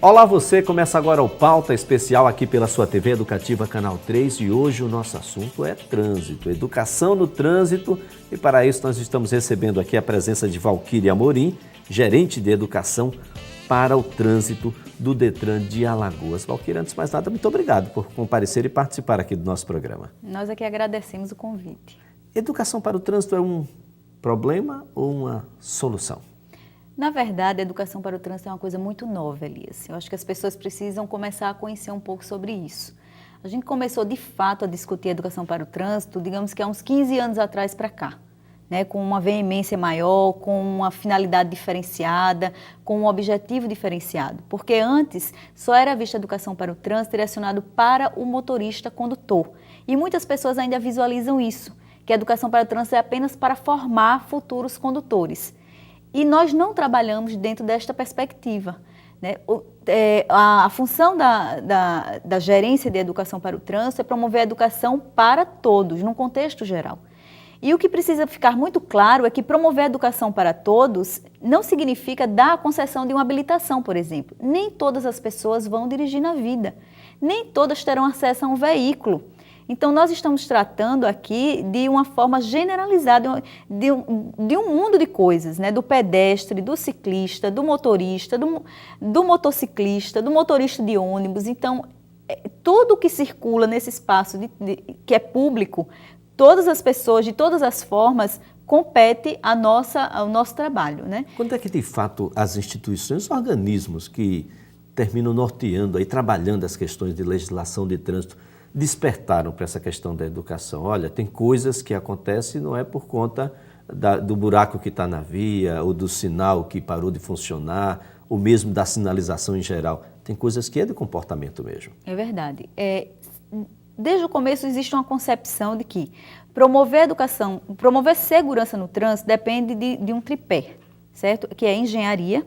Olá você, começa agora o Pauta Especial aqui pela sua TV Educativa Canal 3 e hoje o nosso assunto é trânsito, educação no trânsito, e para isso nós estamos recebendo aqui a presença de Valquíria Amorim, gerente de educação para o trânsito do Detran de Alagoas. Valquíria, antes de mais nada, muito obrigado por comparecer e participar aqui do nosso programa. Nós aqui agradecemos o convite. Educação para o trânsito é um problema ou uma solução? Na verdade, a educação para o trânsito é uma coisa muito nova, Elias. Eu acho que as pessoas precisam começar a conhecer um pouco sobre isso. A gente começou, de fato, a discutir a educação para o trânsito, digamos que há uns 15 anos atrás para cá, né? Com uma veemência maior, com uma finalidade diferenciada, com um objetivo diferenciado. Porque antes, só era vista a educação para o trânsito direcionado para o motorista condutor. E muitas pessoas ainda visualizam isso, que a educação para o trânsito é apenas para formar futuros condutores. E nós não trabalhamos dentro desta perspectiva, né? A função da gerência de educação para o trânsito é promover a educação para todos, num contexto geral. E o que precisa ficar muito claro é que promover a educação para todos não significa dar a concessão de uma habilitação, por exemplo. Nem todas as pessoas vão dirigir na vida, nem todas terão acesso a um veículo. Então, nós estamos tratando aqui de uma forma generalizada, de um mundo de coisas, né? Do pedestre, do ciclista, do motorista, do motociclista, do motorista de ônibus. Então, tudo que circula nesse espaço que é público, todas as pessoas, de todas as formas, compete ao nosso trabalho, né? Quando é que, de fato, as instituições, os organismos que terminam norteando e trabalhando as questões de legislação de trânsito, despertaram para essa questão da educação? Olha, tem coisas que acontecem não é por conta do buraco que está na via, ou do sinal que parou de funcionar, ou mesmo da sinalização em geral. Tem coisas que é de comportamento mesmo. É verdade. Desde o começo existe uma concepção de que promover educação, promover segurança no trânsito depende de um tripé, certo? Que é engenharia,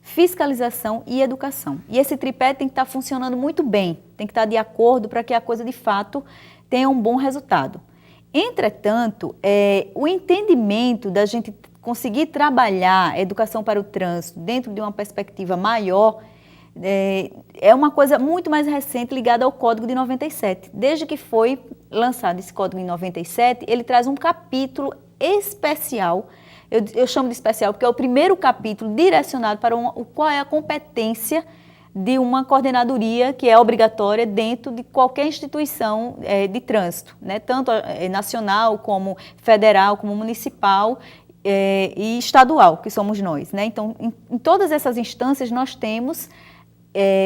fiscalização e educação. E esse tripé tem que estar funcionando muito bem, tem que estar de acordo para que a coisa de fato tenha um bom resultado. Entretanto, o entendimento da gente conseguir trabalhar a educação para o trânsito dentro de uma perspectiva maior é uma coisa muito mais recente ligada ao Código de 97. Desde que foi lançado esse Código em 97, ele traz um capítulo especial. Eu chamo de especial porque é o primeiro capítulo direcionado para qual é a competência de uma coordenadoria que é obrigatória dentro de qualquer instituição de trânsito, né? Tanto nacional como federal, como municipal e estadual, que somos nós, né? Então, em todas essas instâncias nós temos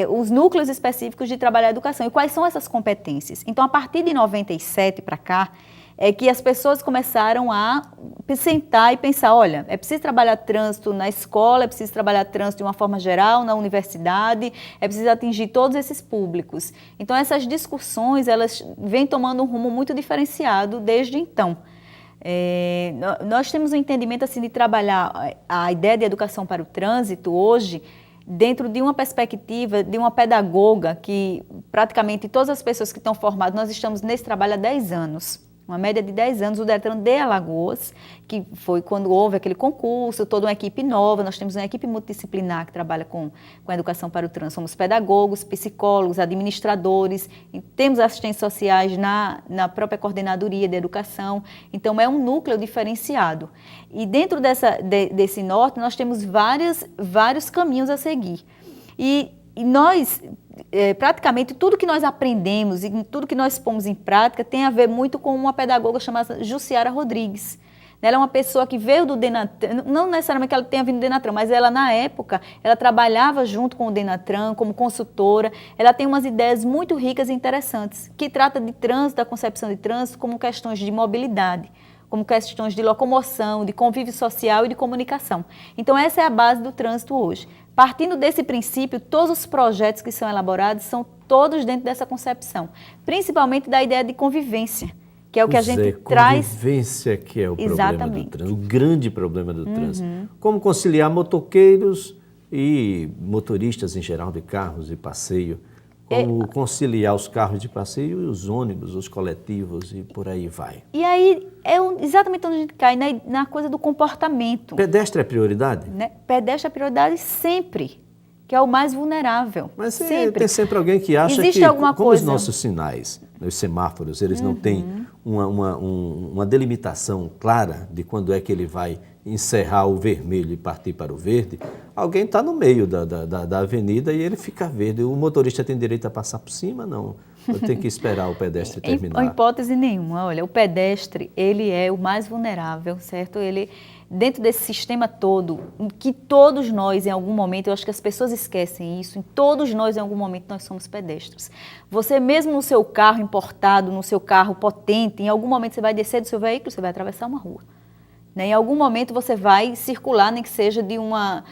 os núcleos específicos de trabalhar a educação. E quais são essas competências? Então, a partir de 97 para cá, é que as pessoas começaram a sentar e pensar, olha, é preciso trabalhar trânsito na escola, é preciso trabalhar trânsito de uma forma geral, na universidade, é preciso atingir todos esses públicos. Então, essas discussões, elas vêm tomando um rumo muito diferenciado desde então. Nós temos um entendimento assim de trabalhar a ideia de educação para o trânsito hoje dentro de uma perspectiva de uma pedagoga que praticamente todas as pessoas que estão formadas, nós estamos nesse trabalho há 10 anos. Uma média de 10 anos, o Detran de Alagoas, que foi quando houve aquele concurso, toda uma equipe nova. Nós temos uma equipe multidisciplinar que trabalha com a educação para o trânsito. Somos pedagogos, psicólogos, administradores, temos assistentes sociais na própria coordenadoria de educação. Então, é um núcleo diferenciado. E dentro desse norte, nós temos vários caminhos a seguir. E nós, praticamente, tudo que nós aprendemos e tudo que nós pomos em prática tem a ver muito com uma pedagoga chamada Jussiara Rodrigues. Ela é uma pessoa que veio do Denatran, não necessariamente que ela tenha vindo do Denatran, mas ela, na época, ela trabalhava junto com o Denatran como consultora. Ela tem umas ideias muito ricas e interessantes, que trata de trânsito, da concepção de trânsito, como questões de mobilidade, como questões de locomoção, de convívio social e de comunicação. Então, essa é a base do trânsito hoje. Partindo desse princípio, todos os projetos que são elaborados são todos dentro dessa concepção, principalmente da ideia de convivência, que é o que a gente traz. Convivência que é o problema do trânsito, o grande problema do trânsito. Como conciliar motoqueiros e motoristas em geral de carros de passeio, como conciliar os carros de passeio e os ônibus, os coletivos e por aí vai. E aí é exatamente onde a gente cai, na coisa do comportamento. Pedestre é prioridade? Né? Pedestre é prioridade sempre. que é o mais vulnerável. Mas sempre. tem sempre alguém que acha Existe que, alguma como coisa. os nossos sinais, os semáforos, eles não têm uma delimitação clara de quando é que ele vai encerrar o vermelho e partir para o verde, alguém está no meio da avenida e ele fica verde. O motorista tem direito a passar por cima? Não. Eu tenho que esperar o pedestre terminar. Em hipótese nenhuma. Olha, o pedestre, ele é o mais vulnerável, certo? Ele, dentro desse sistema todo, que todos nós, em algum momento, eu acho que as pessoas esquecem isso, em todos nós, em algum momento, nós somos pedestres. Você mesmo no seu carro importado, no seu carro potente, em algum momento você vai descer do seu veículo, você vai atravessar uma rua. Em algum momento você vai circular, nem que seja de uma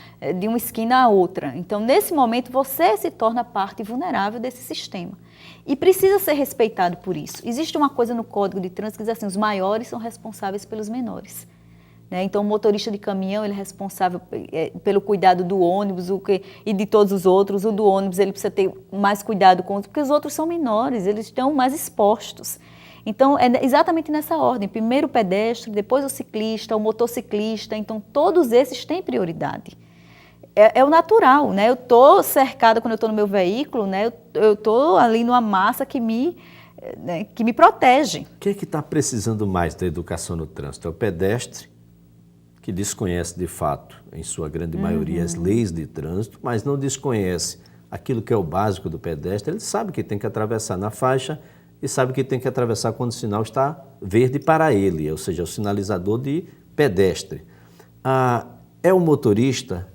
esquina a outra. Então, nesse momento, você se torna parte vulnerável desse sistema. E precisa ser respeitado por isso. Existe uma coisa no Código de Trânsito que diz assim, os maiores são responsáveis pelos menores. Então, o motorista de caminhão, ele é responsável pelo cuidado do ônibus e de todos os outros. O do ônibus, ele precisa ter mais cuidado com os, porque os outros são menores, eles estão mais expostos. Então, é exatamente nessa ordem. Primeiro o pedestre, depois o ciclista, o motociclista. Então, todos esses têm prioridade. É o natural, né? Eu estou cercada quando eu estou no meu veículo, né? Eu estou ali numa massa que me protege. O que é que está precisando mais da educação no trânsito? É o pedestre, que desconhece de fato, em sua grande maioria, as leis de trânsito, mas não desconhece aquilo que é o básico do pedestre. Ele sabe que tem que atravessar na faixa e sabe que tem que atravessar quando o sinal está verde para ele, ou seja, o sinalizador de pedestre. É o motorista,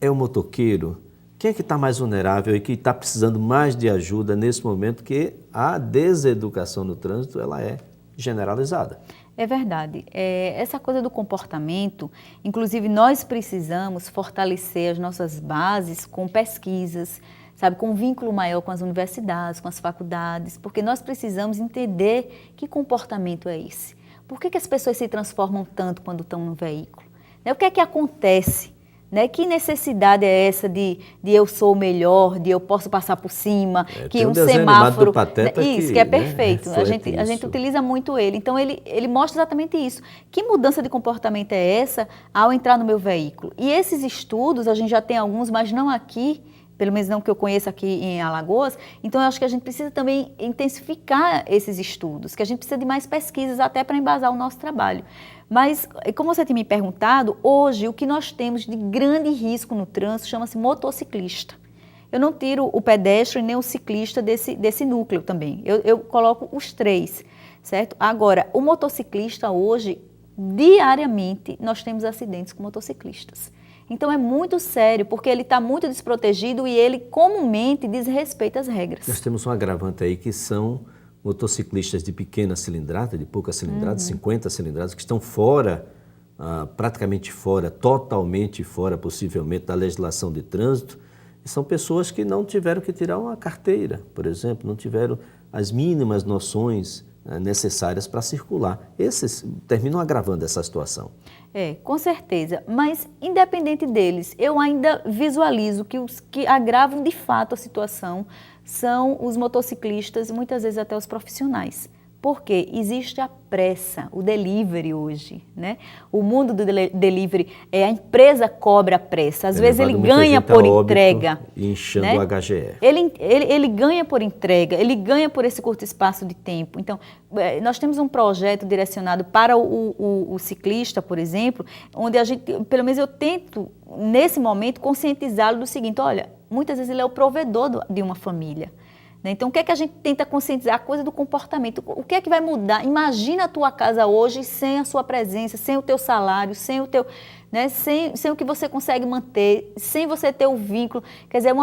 é o motoqueiro, quem é que está mais vulnerável e que está precisando mais de ajuda nesse momento que a deseducação no trânsito ela é generalizada? É verdade. Essa coisa do comportamento, inclusive nós precisamos fortalecer as nossas bases com pesquisas, sabe, com um vínculo maior com as universidades, com as faculdades, porque nós precisamos entender que comportamento é esse. Por que as pessoas se transformam tanto quando estão no veículo? O que é que acontece? Que necessidade é essa de eu sou o melhor, de eu posso passar por cima, que um semáforo... Do Pateta isso, que é perfeito. A gente isso. utiliza muito ele. Então, ele mostra exatamente isso. Que mudança de comportamento é essa ao entrar no meu veículo? E esses estudos, a gente já tem alguns, mas não aqui, pelo menos não que eu conheça aqui em Alagoas. Então, eu acho que a gente precisa também intensificar esses estudos, que a gente precisa de mais pesquisas até para embasar o nosso trabalho. Mas, como você tem me perguntado, hoje o que nós temos de grande risco no trânsito chama-se motociclista. Eu não tiro o pedestre nem o ciclista desse núcleo também. Eu coloco os três, certo? Agora, o motociclista hoje, diariamente, nós temos acidentes com motociclistas. Então é muito sério, porque ele está muito desprotegido e ele comumente desrespeita as regras. Nós temos um agravante aí que são motociclistas de pequena cilindrada, de pouca cilindrada, 50 cilindradas, que estão fora, praticamente fora, totalmente fora, possivelmente, da legislação de trânsito. E são pessoas que não tiveram que tirar uma carteira, por exemplo, não tiveram as mínimas noções necessárias para circular. Esses terminam agravando essa situação. Com certeza. Mas, independente deles, eu ainda visualizo que os que agravam de fato a situação são os motociclistas, muitas vezes até os profissionais. Porque existe a pressa, o delivery hoje, né? O mundo do delivery, a empresa cobra a pressa. Às vezes ele ganha por entrega. Inchando né? o HGE. Ele ganha por entrega, ele ganha por esse curto espaço de tempo. Então, nós temos um projeto direcionado para o ciclista, por exemplo, onde a gente, pelo menos eu tento, nesse momento, conscientizá-lo do seguinte: olha, muitas vezes ele é o provedor de uma família. Então, o que é que a gente tenta conscientizar? A coisa do comportamento. O que é que vai mudar? Imagina a tua casa hoje sem a sua presença, sem o teu salário, sem o teu, né, sem o que você consegue manter, sem você ter o vínculo. Quer dizer,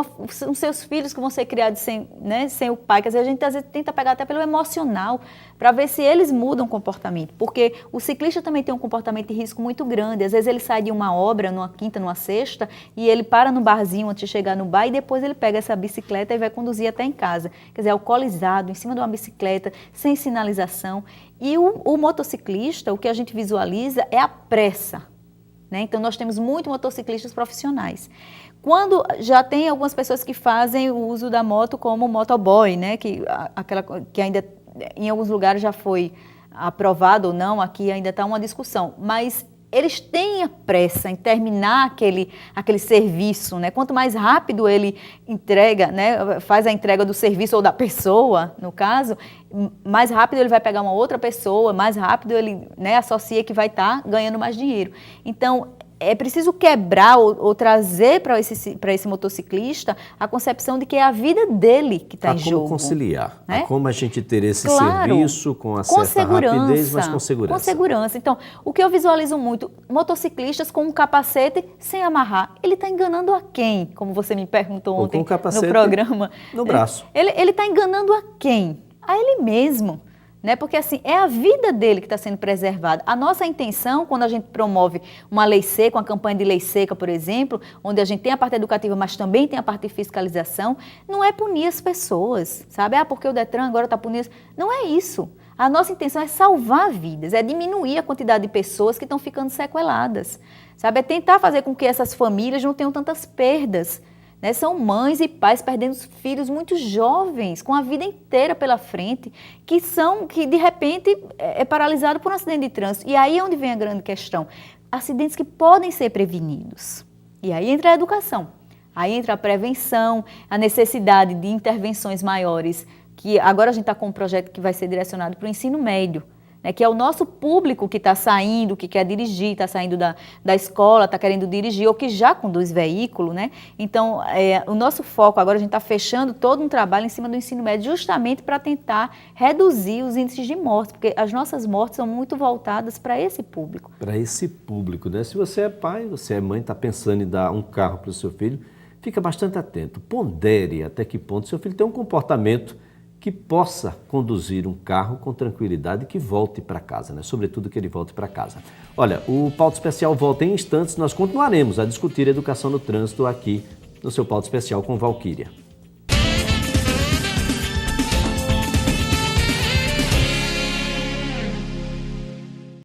os seus filhos que vão ser criados sem o pai. Quer dizer, a gente às vezes tenta pegar até pelo emocional para ver se eles mudam o comportamento. Porque o ciclista também tem um comportamento de risco muito grande. Às vezes ele sai de uma obra, numa quinta, numa sexta, e ele para no barzinho antes de chegar no bar e depois ele pega essa bicicleta e vai conduzir até em casa. Quer dizer, alcoolizado, em cima de uma bicicleta, sem sinalização. E o motociclista, o que a gente visualiza é a pressa. Então, nós temos muitos motociclistas profissionais. Quando já tem algumas pessoas que fazem o uso da moto como motoboy, que ainda em alguns lugares já foi aprovado ou não, aqui ainda está uma discussão. Mas eles têm a pressa em terminar aquele serviço, né? Quanto mais rápido ele entrega, né, faz a entrega do serviço ou da pessoa, no caso, mais rápido ele vai pegar uma outra pessoa, mais rápido ele, né, associa que vai estar ganhando mais dinheiro. Então, é preciso quebrar ou trazer para esse motociclista a concepção de que é a vida dele que está em jogo. Como conciliar, né? Como a gente ter esse claro, serviço com a certa rapidez, mas com segurança. Com segurança. Então, o que eu visualizo muito, motociclistas com um capacete sem amarrar, ele está enganando a quem? Como você me perguntou ontem com o capacete no programa. No braço. Ele está enganando a quem? A ele mesmo. Né? Porque assim, é a vida dele que está sendo preservada. A nossa intenção, quando a gente promove uma lei seca, uma campanha de lei seca, por exemplo, onde a gente tem a parte educativa, mas também tem a parte de fiscalização, não é punir as pessoas, sabe? Porque o Detran agora está punindo. Não é isso. A nossa intenção é salvar vidas, é diminuir a quantidade de pessoas que estão ficando sequeladas, sabe? É tentar fazer com que essas famílias não tenham tantas perdas. Né? São mães e pais perdendo filhos muito jovens, com a vida inteira pela frente, que de repente é paralisado por um acidente de trânsito. E aí é onde vem a grande questão. Acidentes que podem ser prevenidos. E aí entra a educação, aí entra a prevenção, a necessidade de intervenções maiores, que agora a gente está com um projeto que vai ser direcionado para o ensino médio, né, que é o nosso público que está saindo, que quer dirigir, está saindo da escola, está querendo dirigir ou que já conduz veículo, né? Então, o nosso foco agora, a gente está fechando todo um trabalho em cima do ensino médio justamente para tentar reduzir os índices de mortes, porque as nossas mortes são muito voltadas para esse público. Para esse público, né? Se você é pai, você é mãe, está pensando em dar um carro para o seu filho, fica bastante atento, pondere até que ponto seu filho tem um comportamento que possa conduzir um carro com tranquilidade e que volte para casa, né? Sobretudo que ele volte para casa. Olha, o Pauta Especial volta em instantes, nós continuaremos a discutir educação no trânsito aqui no seu Pauta Especial com Valquíria.